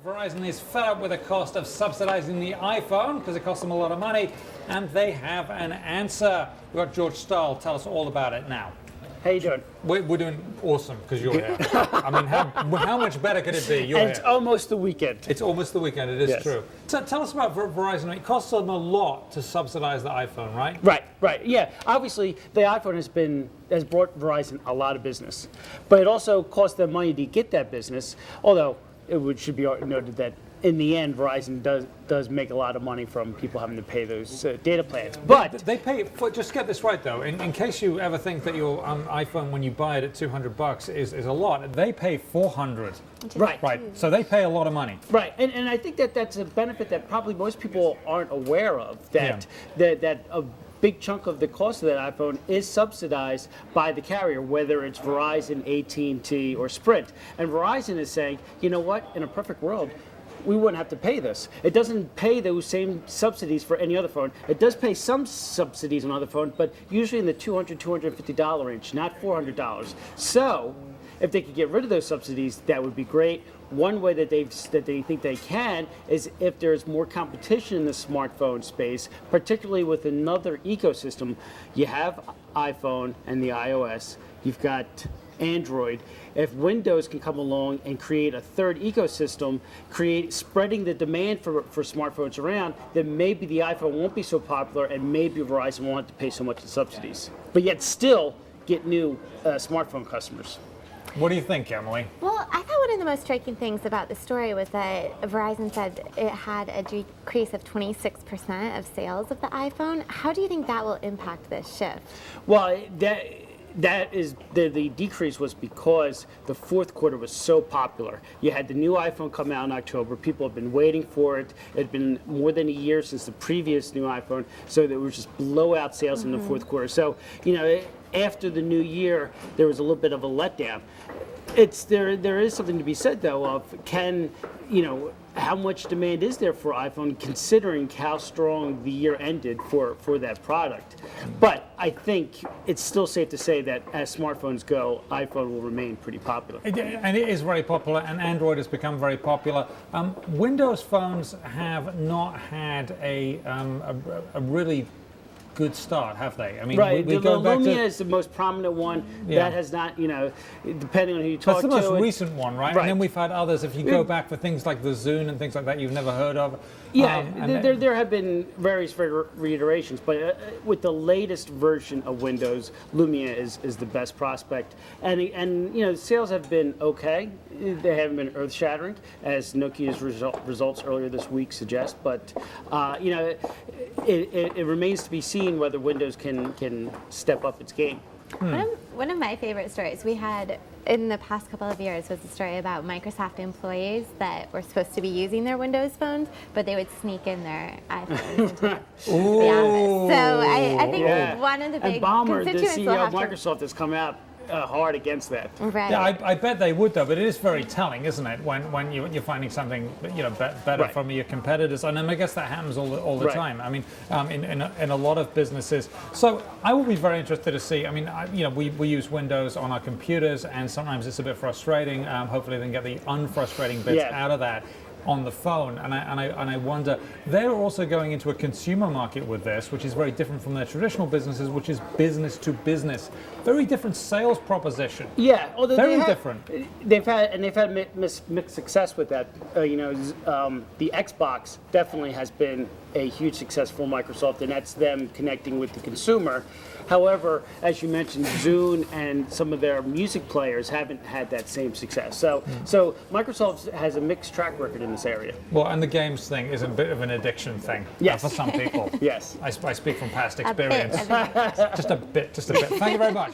Verizon is fed up with the cost of subsidizing the iPhone because it costs them a lot of money, and they have an answer. We've got George Stahl. Tell us all about it now. How you doing? We're doing awesome because you're here. I mean, how much better could it be? You're And it's here. almost the weekend. It's almost the weekend. It is Yes. true. So tell us about Verizon. It costs them a lot to subsidize the iPhone, right? Right. Yeah. Obviously, the iPhone has brought Verizon a lot of business, but it also cost them money to get that business. Although should be noted that in the end, Verizon does make a lot of money from people having to pay those data plans. But they pay. Just get this right, though. In case you ever think that your iPhone, when you buy it at $200, is a lot, they pay $400. Right. So they pay a lot of money. Right, and I think that's a benefit that probably most people aren't aware of. That a big chunk of the cost of that iPhone is subsidized by the carrier, whether it's Verizon, AT&T, or Sprint. And Verizon is saying, you know what? In a perfect world, we wouldn't have to pay this. It doesn't pay those same subsidies for any other phone. It does pay some subsidies on other phones, but usually in the $200, $250 range, not $400. So if they could get rid of those subsidies, that would be great. One way that they think they can is if there's more competition in the smartphone space, particularly with another ecosystem. You have iPhone and the iOS. You've got Android. If Windows can come along and create a third ecosystem, spreading the demand for smartphones around, then maybe the iPhone won't be so popular and maybe Verizon won't have to pay so much in subsidies. But yet still get new smartphone customers. What do you think, Emily? Well, I thought one of the most striking things about the story was that Verizon said it had a decrease of 26% of sales of the iPhone. How do you think that will impact this shift? Well, that is the decrease was because the fourth quarter was so popular. You had the new iPhone come out in October. People have been waiting for it. It had been more than a year since the previous new iPhone, so there was just blowout sales in the fourth quarter. So, after the new year, there was a little bit of a letdown. There is something to be said though of how much demand is there for iPhone considering how strong the year ended for that product. But I think it's still safe to say that as smartphones go, iPhone will remain pretty popular. And it is very popular, and Android has become very popular. Windows phones have not had a really good start, have they? I mean, right. we the go back Lumia to is the most prominent one. Yeah. That has not, depending on who you talk to. That's the most recent one, right? Right. And then we've had others. If you go back for things like the Zune and things like that, you've never heard of. Yeah, there have been various reiterations, but with the latest version of Windows, Lumia is the best prospect, and sales have been okay. They haven't been earth-shattering, as Nokia's results earlier this week suggest. But it remains to be seen whether Windows can step up its game. One of my favorite stories we had in the past couple of years was a story about Microsoft employees that were supposed to be using their Windows phones, but they would sneak in their iPhones into the office. So I think one of the big and Ballmer, the constituents will CEO of have Microsoft, has come out hard against that. Right. Yeah, I bet they would, though. But it is very telling, isn't it, when you're finding something better Right. from your competitors, and I guess that happens all the Right. time. I mean, in a lot of businesses. So I will be very interested to see. I mean, we use Windows on our computers, and sometimes it's a bit frustrating. Hopefully, they can get the unfrustrating bits out of that on the phone, and I wonder, they're also going into a consumer market with this, which is very different from their traditional businesses, which is business to business. Very different sales proposition. Yeah, although very different. They've had mixed success with that. The Xbox definitely has been a huge success for Microsoft, and that's them connecting with the consumer. However, as you mentioned, Zune and some of their music players haven't had that same success. So Microsoft has a mixed track record in this area. Well, and the games thing is a bit of an addiction thing Yes. for some people. Yes. I speak from past A bit experience. of a- Just a bit. Thank you very much.